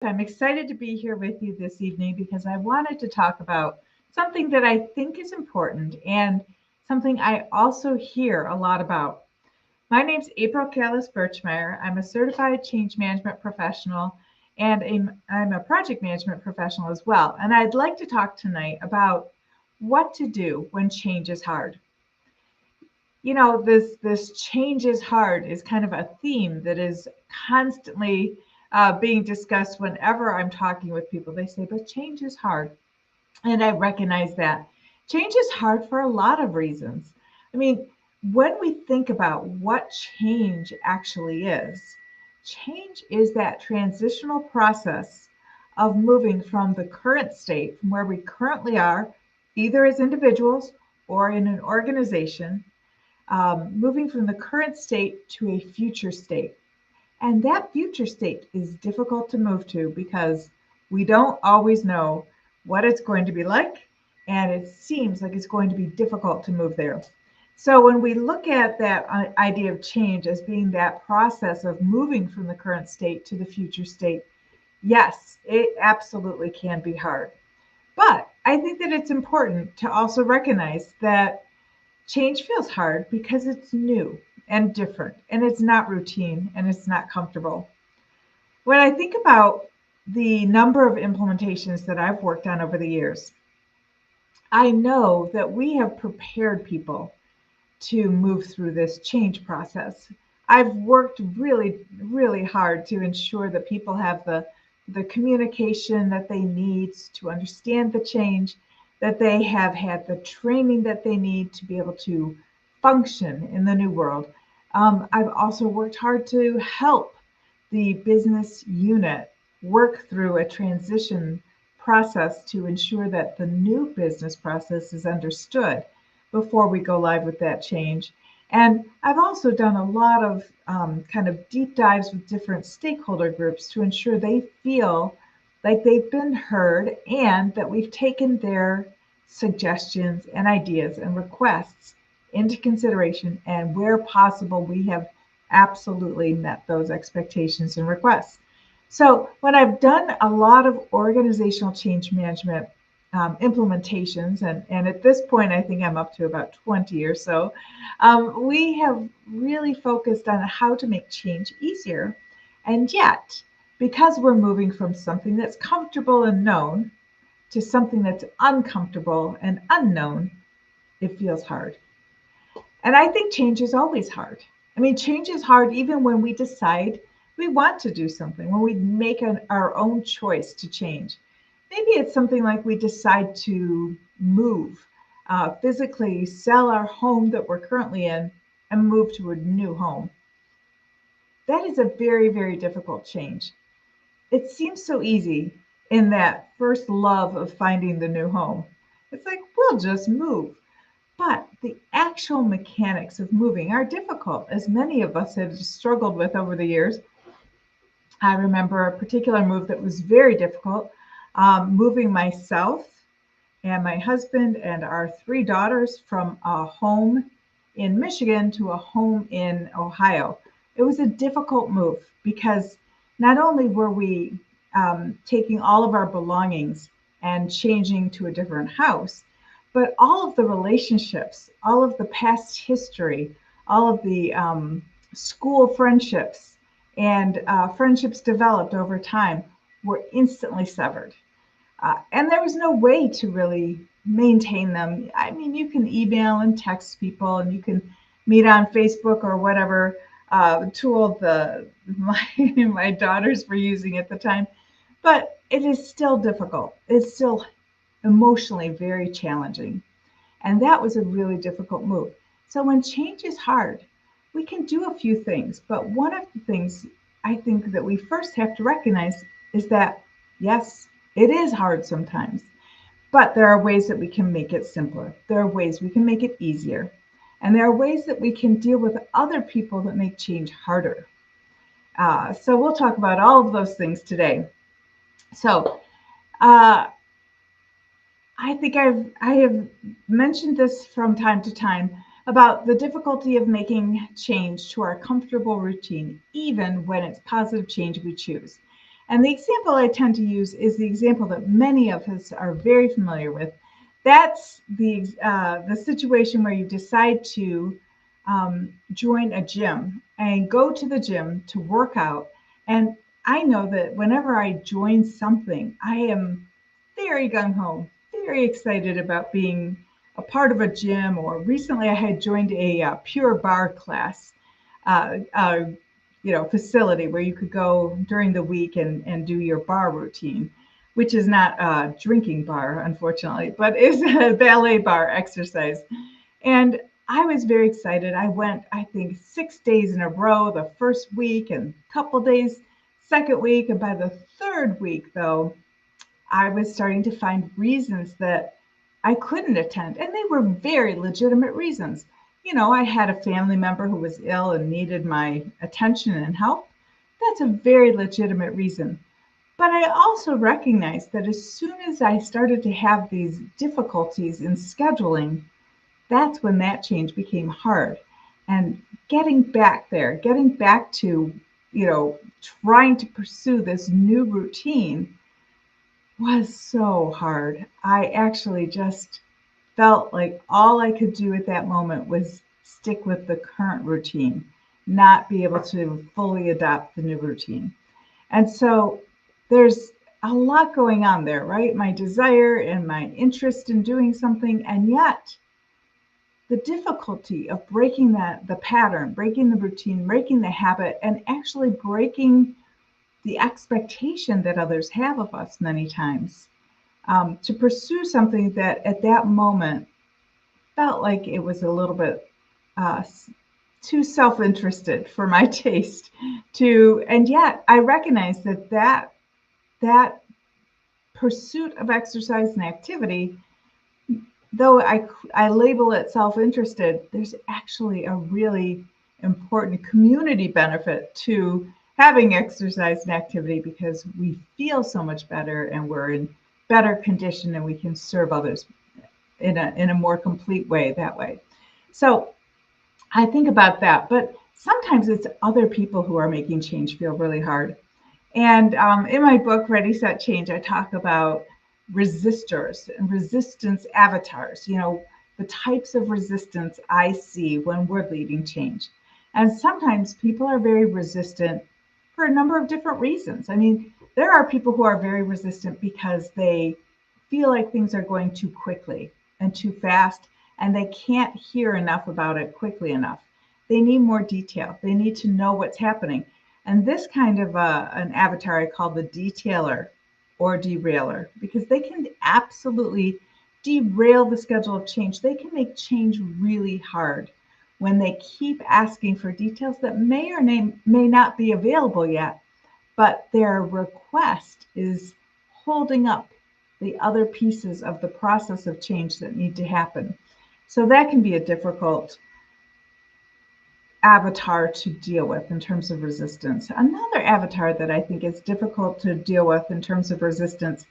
I'm excited to be here with you this evening because I wanted to talk about something that I think is important and something I also hear a lot about. My name's April Callis-Birchmeier. I'm a certified change management professional and I'm a project management professional as well. And I'd like to talk tonight about what to do when change is hard. This change is hard is kind of a theme that is constantly being discussed whenever I'm talking with people. They say, but change is hard. And I recognize that change is hard for a lot of reasons. I mean, when we think about what change actually is, change is that transitional process of moving from the current state, from where we currently are, either as individuals or in an organization, moving from the current state to a future state. And that future state is difficult to move to because we don't always know what it's going to be like, and it seems like it's going to be difficult to move there. So, when we look at that idea of change as being that process of moving from the current state to the future state, yes, it absolutely can be hard. But I think that it's important to also recognize that change feels hard because it's new and different, and it's not routine and it's not comfortable. When I think about the number of implementations that I've worked on over the years, I know that we have prepared people to move through this change process. I've worked really, really hard to ensure that people have the communication that they need to understand the change, that they have had the training that they need to be able to function in the new world. I've also worked hard to help the business unit work through a transition process to ensure that the new business process is understood before we go live with that change. And I've also done a lot of kind of deep dives with different stakeholder groups to ensure they feel like they've been heard and that we've taken their suggestions and ideas and requests into consideration. And where possible, we have absolutely met those expectations and requests. So, when I've done a lot of organizational change management implementations, and at this point, I think I'm up to about 20 or so, we have really focused on how to make change easier. And yet, because we're moving from something that's comfortable and known to something that's uncomfortable and unknown, it feels hard. And I think change is always hard. I mean, change is hard even when we decide we want to do something, when we make our own choice to change. Maybe it's something like we decide to move, physically sell our home that we're currently in and move to a new home. That is a very, very difficult change. It seems so easy in that first love of finding the new home. It's like, we'll just move. But the actual mechanics of moving are difficult, as many of us have struggled with over the years. I remember a particular move that was very difficult, moving myself and my husband and our three daughters from a home in Michigan to a home in Ohio. It was a difficult move because not only were we taking all of our belongings and changing to a different house, but all of the relationships, all of the past history, all of the school friendships and friendships developed over time were instantly severed. And there was no way to really maintain them. I mean, you can email and text people, and you can meet on Facebook or whatever tool my daughters were using at the time. But it is still difficult. It's still emotionally very challenging. And that was a really difficult move. So when change is hard, we can do a few things. But one of the things I think that we first have to recognize is that, yes, it is hard sometimes, but there are ways that we can make it simpler. There are ways we can make it easier. And there are ways that we can deal with other people that make change harder. So we'll talk about all of those things today. So uh, I have mentioned this from time to time about the difficulty of making change to our comfortable routine, even when it's positive change we choose. And the example I tend to use is the example that many of us are very familiar with. That's the situation where you decide to join a gym and go to the gym to work out. And I know that whenever I join something, I am very gung ho, very excited about being a part of a gym. Or recently, I had joined a pure barre class. Uh, uh, facility where you could go during the week and do your bar routine, which is not a drinking bar, unfortunately, but is a ballet bar exercise. And I was very excited. I went, I think, 6 days in a row the first week and a couple days second week. And by the third week, though, I was starting to find reasons that I couldn't attend. And they were very legitimate reasons. I had a family member who was ill and needed my attention and help. That's a very legitimate reason. But I also recognized that as soon as I started to have these difficulties in scheduling, that's when that change became hard. And getting back there, getting back to, trying to pursue this new routine was so hard. I actually just felt like all I could do at that moment was stick with the current routine, not be able to fully adopt the new routine. And so there's a lot going on there, right? My desire and my interest in doing something, and yet the difficulty of breaking the pattern, breaking the routine, breaking the habit, and actually breaking the expectation that others have of us many times, to pursue something that at that moment felt like it was a little bit uh, too self-interested for my taste. And yet I recognize that pursuit of exercise and activity, though I label it self-interested, there's actually a really important community benefit to having exercise and activity, because we feel so much better and we're in better condition and we can serve others in a more complete way that way. So I think about that, but sometimes it's other people who are making change feel really hard. And in my book, Ready, Set, Change, I talk about resistors and resistance avatars, the types of resistance I see when we're leading change. And sometimes people are very resistant for a number of different reasons. I mean, there are people who are very resistant because they feel like things are going too quickly and too fast, and they can't hear enough about it quickly enough. They need more detail. They need to know what's happening. And this kind of an avatar I call the detailer or derailer, because they can absolutely derail the schedule of change. They can make change really hard when they keep asking for details that may or may not be available yet, but their request is holding up the other pieces of the process of change that need to happen. So that can be a difficult avatar to deal with in terms of resistance. Another avatar that I think is difficult to deal with in terms of resistance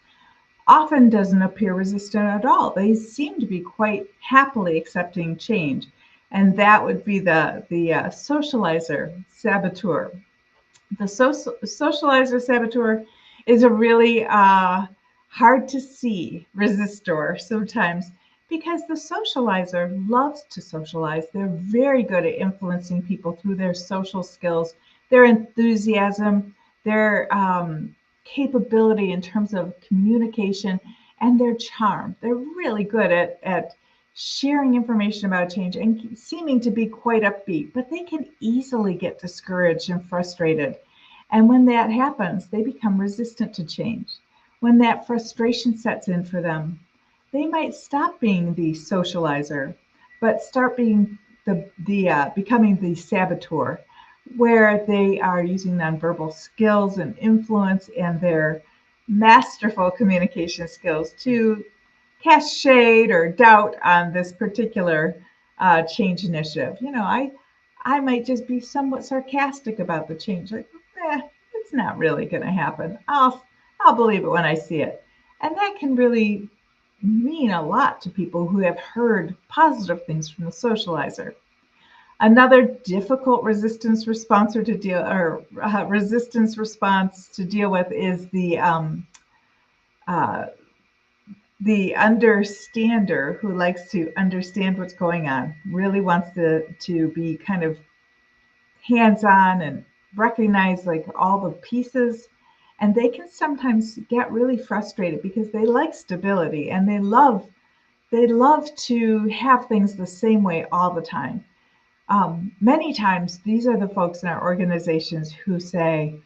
often doesn't appear resistant at all. They seem to be quite happily accepting change. And that would be the socializer saboteur. The socializer saboteur is a really hard to see resistor sometimes, because the socializer loves to socialize. They're very good at influencing people through their social skills, their enthusiasm, their capability in terms of communication, and their charm. They're really good at sharing information about change and seeming to be quite upbeat, but they can easily get discouraged and frustrated. And when that happens, they become resistant to change. When that frustration sets in for them, they might stop being the socializer, but start being becoming the saboteur, where they are using nonverbal skills and influence and their masterful communication skills to cast shade or doubt on this particular change initiative. I might just be somewhat sarcastic about the change, like, it's not really going to happen. I'll believe it when I see it. And that can really mean a lot to people who have heard positive things from the socializer. Another difficult resistance response resistance response to deal with is uh, the understander who likes to understand what's going on, really wants to be kind of hands-on and recognize like all the pieces. And they can sometimes get really frustrated because they like stability and they love to have things the same way all the time. Many times, these are the folks in our organizations who say,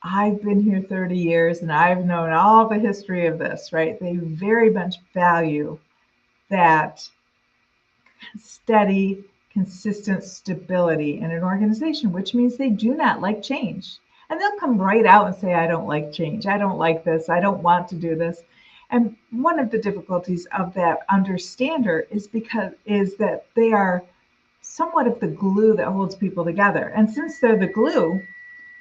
I've been here 30 years and I've known all the history of this, right? They very much value that steady, consistent stability in an organization, which means they do not like change. And they'll come right out and say, I don't like change. I don't like this. I don't want to do this. And one of the difficulties of that understander is that they are somewhat of the glue that holds people together. And since they're the glue,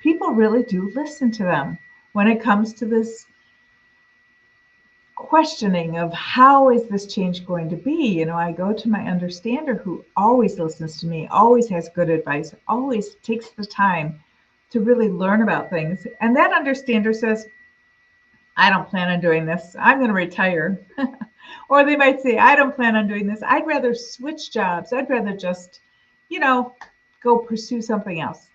people really do listen to them when it comes to this questioning of how is this change going to be. I go to my understander who always listens to me, always has good advice, always takes the time to really learn about things. And that understander says, I don't plan on doing this. I'm going to retire. Or they might say, I don't plan on doing this. I'd rather switch jobs. I'd rather just, go pursue something else.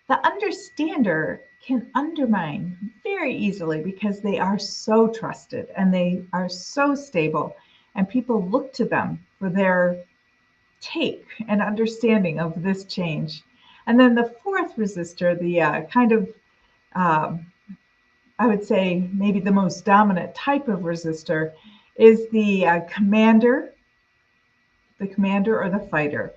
The understander can undermine very easily because they are so trusted and they are so stable, and people look to them for their take and understanding of this change. And then the fourth resistor, the kind of, I would say, maybe the most dominant type of resistor, is the commander or the fighter.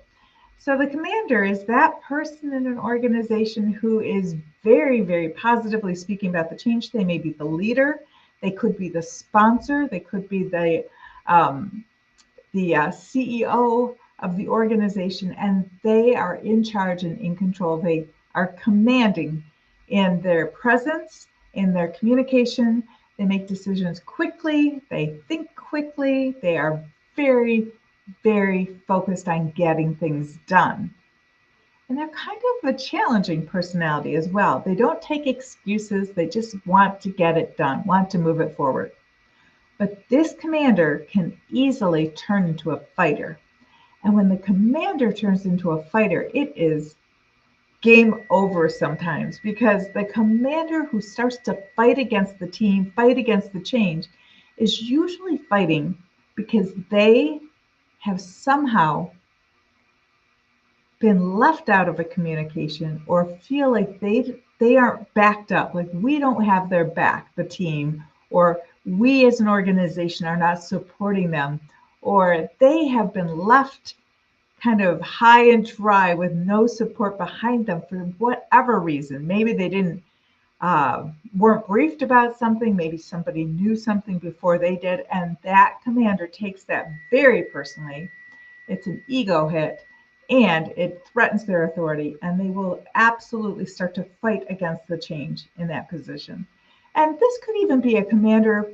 So the commander is that person in an organization who is very, very positively speaking about the change. They may be the leader, they could be the sponsor, they could be the CEO of the organization, and they are in charge and in control. They are commanding in their presence, in their communication. They make decisions quickly, they think quickly, they are very, very focused on getting things done. And they're kind of a challenging personality as well. They don't take excuses, they just want to get it done, want to move it forward. But this commander can easily turn into a fighter. And when the commander turns into a fighter, it is game over sometimes, because the commander who starts to fight against the team, fight against the change, is usually fighting because they have somehow been left out of a communication or feel like they aren't backed up, like we don't have their back, the team, or we as an organization are not supporting them, or they have been left kind of high and dry with no support behind them for whatever reason. Maybe they didn't weren't briefed about something, maybe somebody knew something before they did, and that commander takes that very personally. It's an ego hit, and it threatens their authority, and they will absolutely start to fight against the change in that position. And this could even be a commander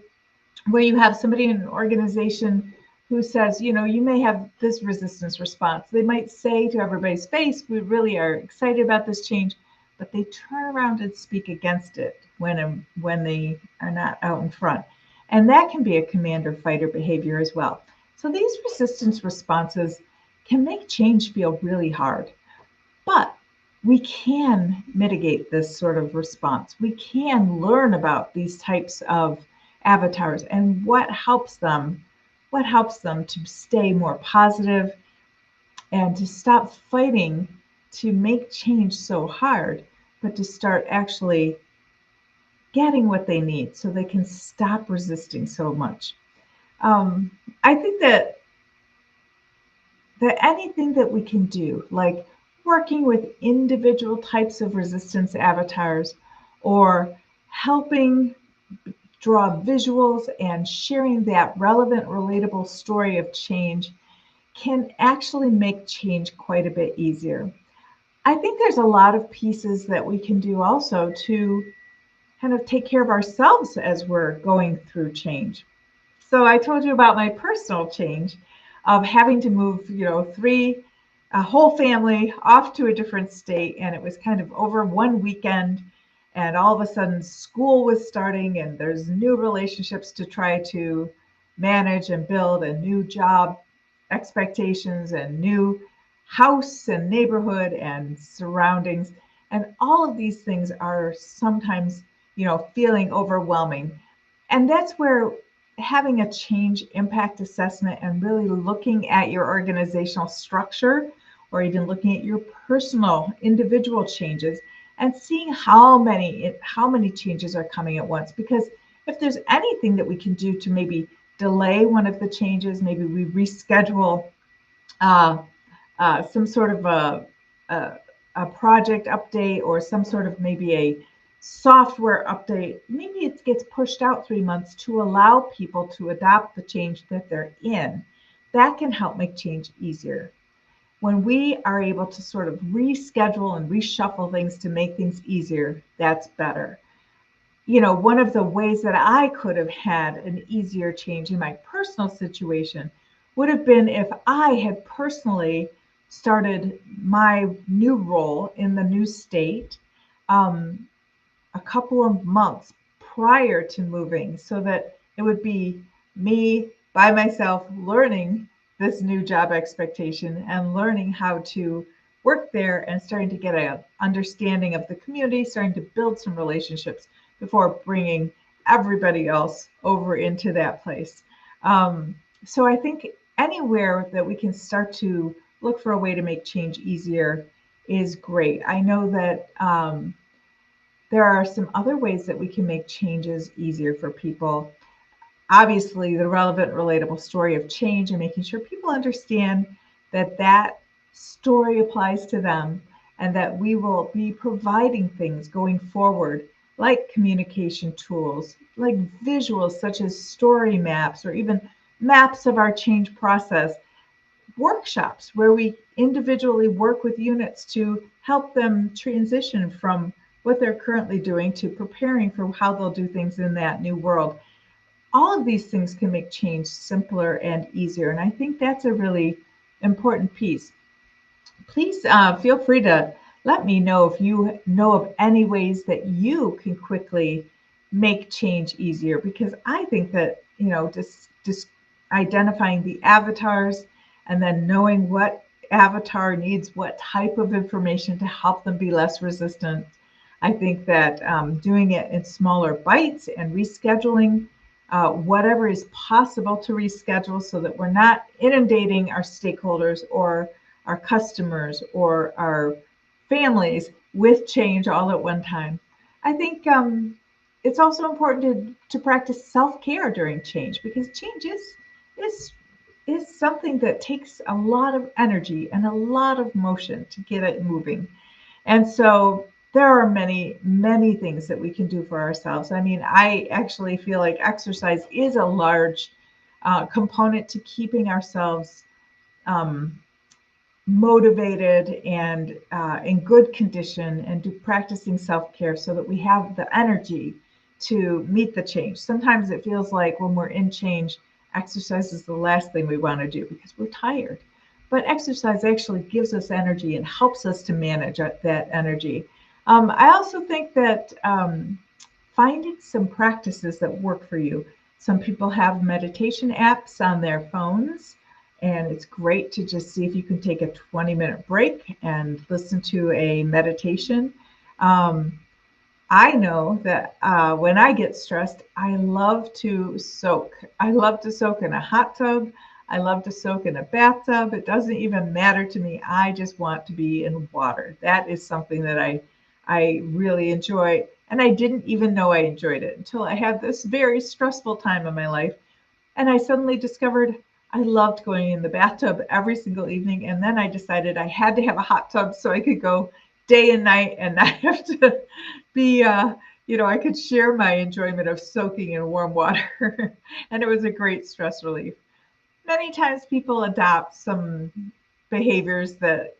where you have somebody in an organization who says, you may have this resistance response. They might say to everybody's face, we really are excited about this change, but they turn around and speak against it when they are not out in front. And that can be a commander-fighter behavior as well. So these resistance responses can make change feel really hard. But we can mitigate this sort of response. We can learn about these types of avatars and what helps them to stay more positive and to stop fighting to make change so hard, but to start actually getting what they need so they can stop resisting so much. I think that anything that we can do, like working with individual types of resistance avatars or helping draw visuals and sharing that relevant, relatable story of change, can actually make change quite a bit easier. I think there's a lot of pieces that we can do also to kind of take care of ourselves as we're going through change. So I told you about my personal change of having to move, 3 a whole family off to a different state, and it was kind of over one weekend. And all of a sudden, school was starting, and there's new relationships to try to manage and build, and new job expectations, and new house and neighborhood and surroundings. And all of these things are sometimes, feeling overwhelming. And that's where having a change impact assessment and really looking at your organizational structure, or even looking at your personal individual changes and seeing how many changes are coming at once. Because if there's anything that we can do to maybe delay one of the changes, maybe we reschedule uh, some sort of a, a project update, or some sort of maybe a software update. Maybe it gets pushed out 3 months to allow people to adopt the change that they're in. That can help make change easier. When we are able to sort of reschedule and reshuffle things to make things easier, that's better. One of the ways that I could have had an easier change in my personal situation would have been if I had personally started my new role in the new state um, a couple of months prior to moving, so that it would be me by myself learning this new job expectation and learning how to work there, and starting to get an understanding of the community, starting to build some relationships before bringing everybody else over into that place. So I think anywhere that we can start to look for a way to make change easier is great. I know that there are some other ways that we can make changes easier for people. Obviously, the relevant, relatable story of change, and making sure people understand that that story applies to them, and that we will be providing things going forward, like communication tools, like visuals such as story maps, or even maps of our change process, workshops where we individually work with units to help them transition from what they're currently doing to preparing for how they'll do things in that new world. All of these things can make change simpler and easier. And I think that's a really important piece. Please feel free to let me know if you know of any ways that you can quickly make change easier, because I think that, just identifying the avatars and then knowing what avatar needs what type of information to help them be less resistant. I think that doing it in smaller bites and rescheduling whatever is possible to reschedule, so that we're not inundating our stakeholders or our customers or our families with change all at one time. I think it's also important to practice self-care during change, because change is is something that takes a lot of energy and a lot of motion to get it moving. And so there are many, many things that we can do for ourselves. I mean, I actually feel like exercise is a large component to keeping ourselves um, motivated and in good condition, and practicing self-care so that we have the energy to meet the change. Sometimes it feels like when we're in change, exercise is the last thing we want to do because we're tired. But exercise actually gives us energy and helps us to manage that energy. I also think that finding some practices that work for you. Some people have meditation apps on their phones, and it's great to just see if you can take a 20-minute break and listen to a meditation. I know that when I get stressed, I love to soak. I love to soak in a hot tub. I love to soak in a bathtub. It doesn't even matter to me. I just want to be in water. That is something that I really enjoy. And I didn't even know I enjoyed it until I had this very stressful time in my life. And I suddenly discovered I loved going in the bathtub every single evening. And then I decided I had to have a hot tub so I could go day and night and not have to be, I could share my enjoyment of soaking in warm water. And it was a great stress relief. Many times people adopt some behaviors that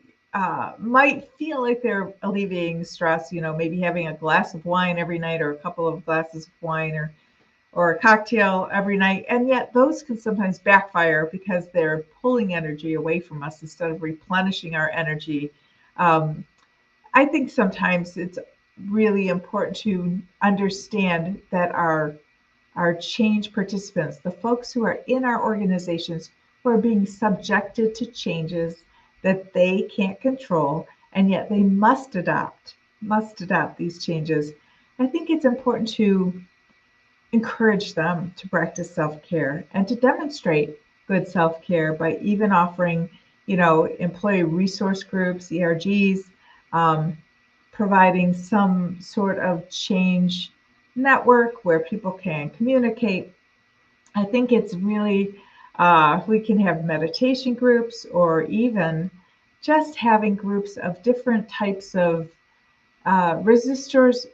might feel like they're alleviating stress, maybe having a glass of wine every night, or a couple of glasses of wine, or a cocktail every night. And yet those can sometimes backfire because they're pulling energy away from us instead of replenishing our energy. I think sometimes it's really important to understand that our change participants, the folks who are in our organizations who are being subjected to changes that they can't control, and yet they must adopt these changes. I think it's important to encourage them to practice self-care and to demonstrate good self-care by even offering, employee resource groups, ERGs, um, providing some sort of change network where people can communicate. I think it's really, we can have meditation groups or even just having groups of different types of resistors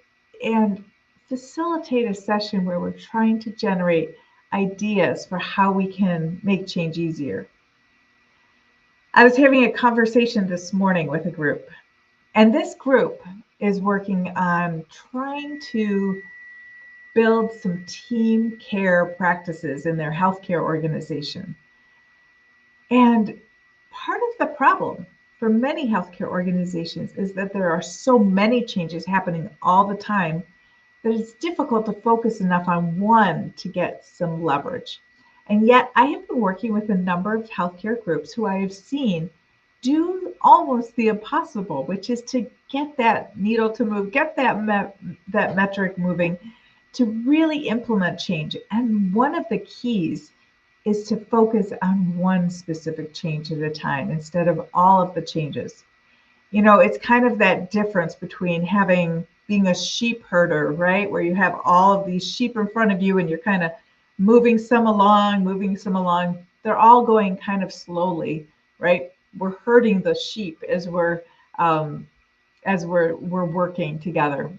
and facilitate a session where we're trying to generate ideas for how we can make change easier. I was having a conversation this morning with a group, and this group is working on trying to build some team care practices in their healthcare organization. And part of the problem for many healthcare organizations is that there are so many changes happening all the time that it's difficult to focus enough on one to get some leverage. And yet I have been working with a number of healthcare groups who I have seen do almost the impossible, which is to get that needle to move, get that metric moving, to really implement change. And one of the keys is to focus on one specific change at a time instead of all of the changes. It's kind of that difference between being a sheep herder, right? Where you have all of these sheep in front of you and you're kind of moving some along. They're all going kind of slowly, right? We're herding the sheep as we're working together.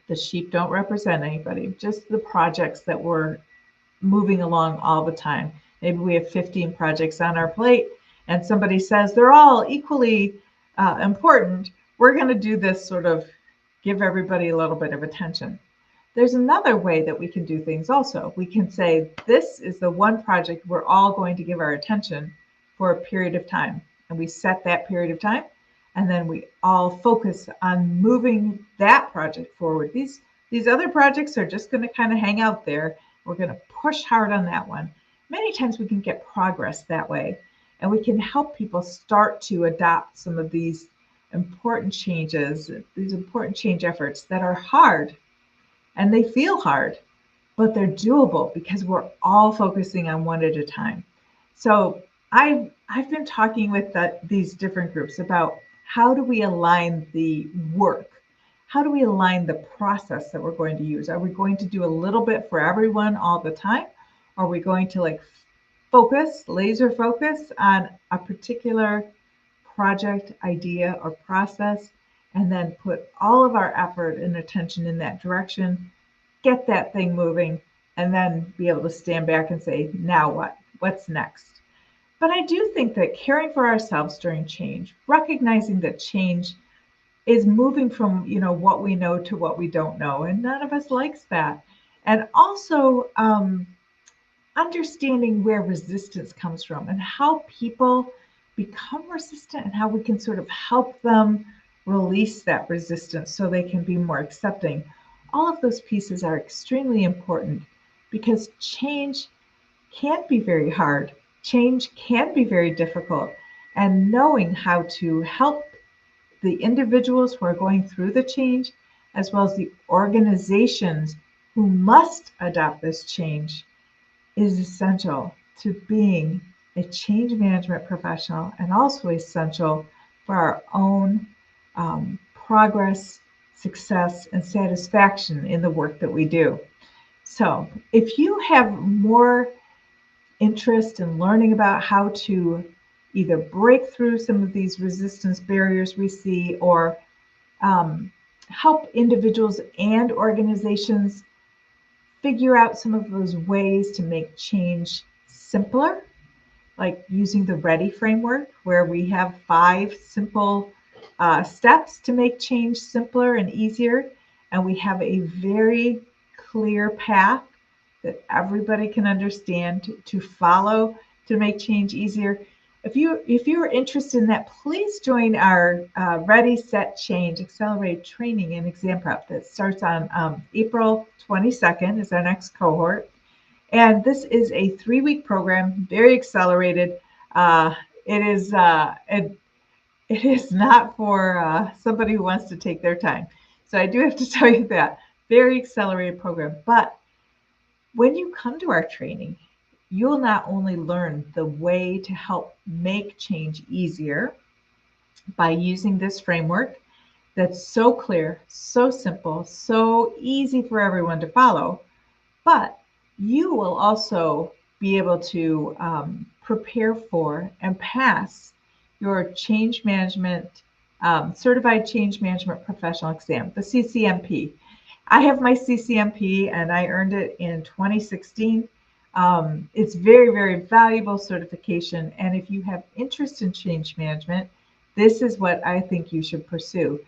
The sheep don't represent anybody, just the projects that we're moving along all the time. Maybe we have 15 projects on our plate and somebody says they're all equally important. We're going to do this sort of give everybody a little bit of attention. There's another way that we can do things also. We can say, this is the one project we're all going to give our attention for a period of time. And we set that period of time, and then we all focus on moving that project forward. These other projects are just going to kind of hang out there. We're going to push hard on that one. Many times we can get progress that way, and we can help people start to adopt some of these important changes, these important change efforts that are hard, and they feel hard, but they're doable because we're all focusing on one at a time. So I've been talking with these different groups about how do we align the work? How do we align the process that we're going to use? Are we going to do a little bit for everyone all the time? Are we going to laser focus on a particular project, idea, or process, and then put all of our effort and attention in that direction, get that thing moving, and then be able to stand back and say, now what? What's next? But I do think that caring for ourselves during change, recognizing that change is moving from what we know to what we don't know, and none of us likes that. And also understanding where resistance comes from and how people become resistant and how we can sort of help them release that resistance so they can be more accepting. All of those pieces are extremely important because change can be very hard. Change can be very difficult. And knowing how to help the individuals who are going through the change, as well as the organizations who must adopt this change, is essential to being a change management professional, and also essential for our own progress, success, and satisfaction in the work that we do. So if you have more interest in learning about how to either break through some of these resistance barriers we see, or help individuals and organizations figure out some of those ways to make change simpler, like using the READY framework, where we have 5 simple steps to make change simpler and easier, and we have a very clear path that everybody can understand, to follow, to make change easier. If you're interested in that, please join our Ready, Set, Change Accelerated Training and Exam Prep that starts on April 22nd is our next cohort. And this is a 3-week program, very accelerated. It is not for somebody who wants to take their time. So I do have to tell you that. Very accelerated program. But when you come to our training, you'll not only learn the way to help make change easier by using this framework that's so clear, so simple, so easy for everyone to follow, but you will also be able to prepare for and pass your change management, certified change management professional exam, the CCMP. I have my CCMP and I earned it in 2016. It's very, very valuable certification. And if you have interest in change management, this is what I think you should pursue.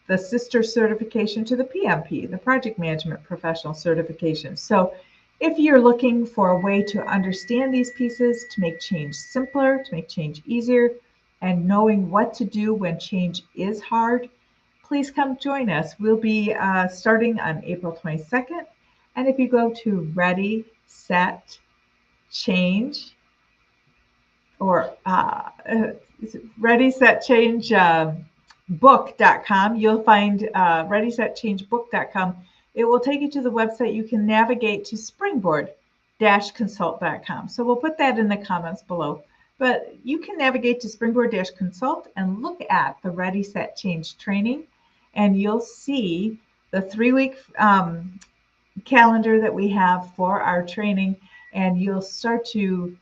The sister certification to the PMP, the Project Management Professional Certification. So if you're looking for a way to understand these pieces, to make change simpler, to make change easier, and knowing what to do when change is hard, please come join us. We'll be starting on April 22nd. And if you go to Ready, Set, Change, or Ready, Set, Change book.com, you'll find readysetchangebook.com. It will take you to the website. You can navigate to springboard-consult.com. So we'll put that in the comments below. But you can navigate to springboard-consult and look at the Ready, Set, Change training, and you'll see the 3-week calendar that we have for our training, and you'll start to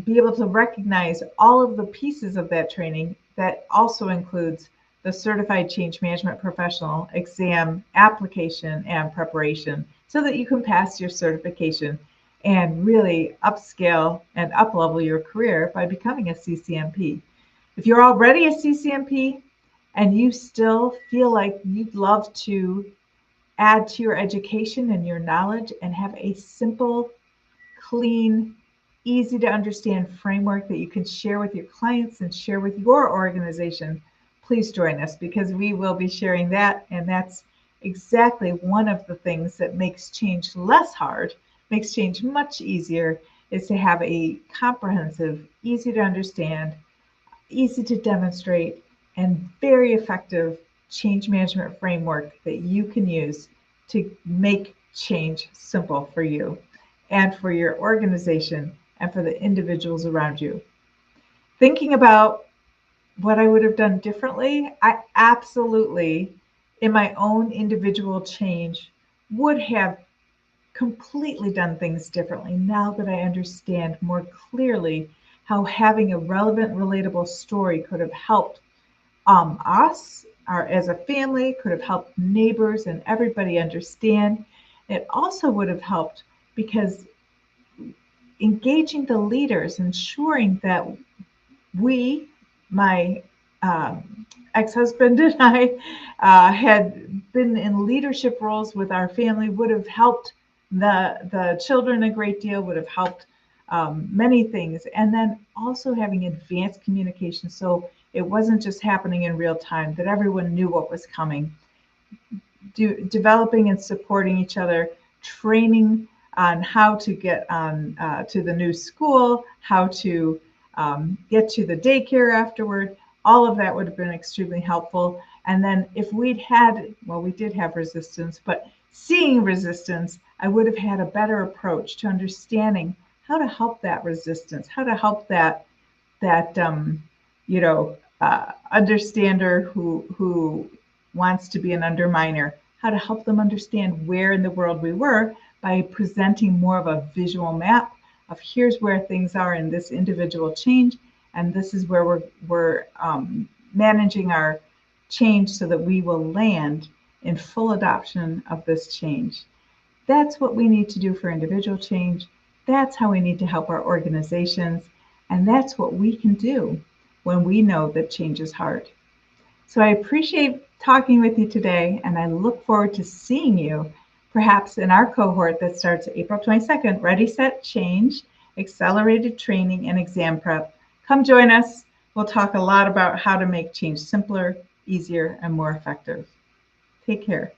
be able to recognize all of the pieces of that training. That also includes the Certified Change Management Professional exam application and preparation, so that you can pass your certification and really upscale and uplevel your career by becoming a CCMP. If you're already a CCMP and you still feel like you'd love to add to your education and your knowledge and have a simple, clean, easy to understand framework that you can share with your clients and share with your organization, please join us, because we will be sharing that. And that's exactly one of the things that makes change less hard, makes change much easier, is to have a comprehensive, easy to understand, easy to demonstrate, and very effective change management framework that you can use to make change simple for you and for your organization and for the individuals around you. Thinking about what I would have done differently, I absolutely, in my own individual change, would have completely done things differently now that I understand more clearly how having a relevant, relatable story could have helped us, as a family, could have helped neighbors and everybody understand. It also would have helped because engaging the leaders, ensuring that we, my ex-husband and I, had been in leadership roles with our family, would have helped the children a great deal, would have helped many things. And then also having advanced communication, so it wasn't just happening in real time, that everyone knew what was coming. Developing and supporting each other, training on how to get on to the new school, how to get to the daycare afterward. All of that would have been extremely helpful. And then if we'd had, well, we did have resistance, but seeing resistance, I would have had a better approach to understanding how to help that resistance, how to help that understander who wants to be an underminer, how to help them understand where in the world we were by presenting more of a visual map of here's where things are in this individual change, and this is where we're managing our change so that we will land in full adoption of this change. That's what we need to do for individual change. That's how we need to help our organizations. And that's what we can do when we know that change is hard. So I appreciate talking with you today, and I look forward to seeing you perhaps in our cohort that starts April 22nd, Ready, Set, Change, Accelerated Training and Exam Prep. Come join us. We'll talk a lot about how to make change simpler, easier, and more effective. Take care.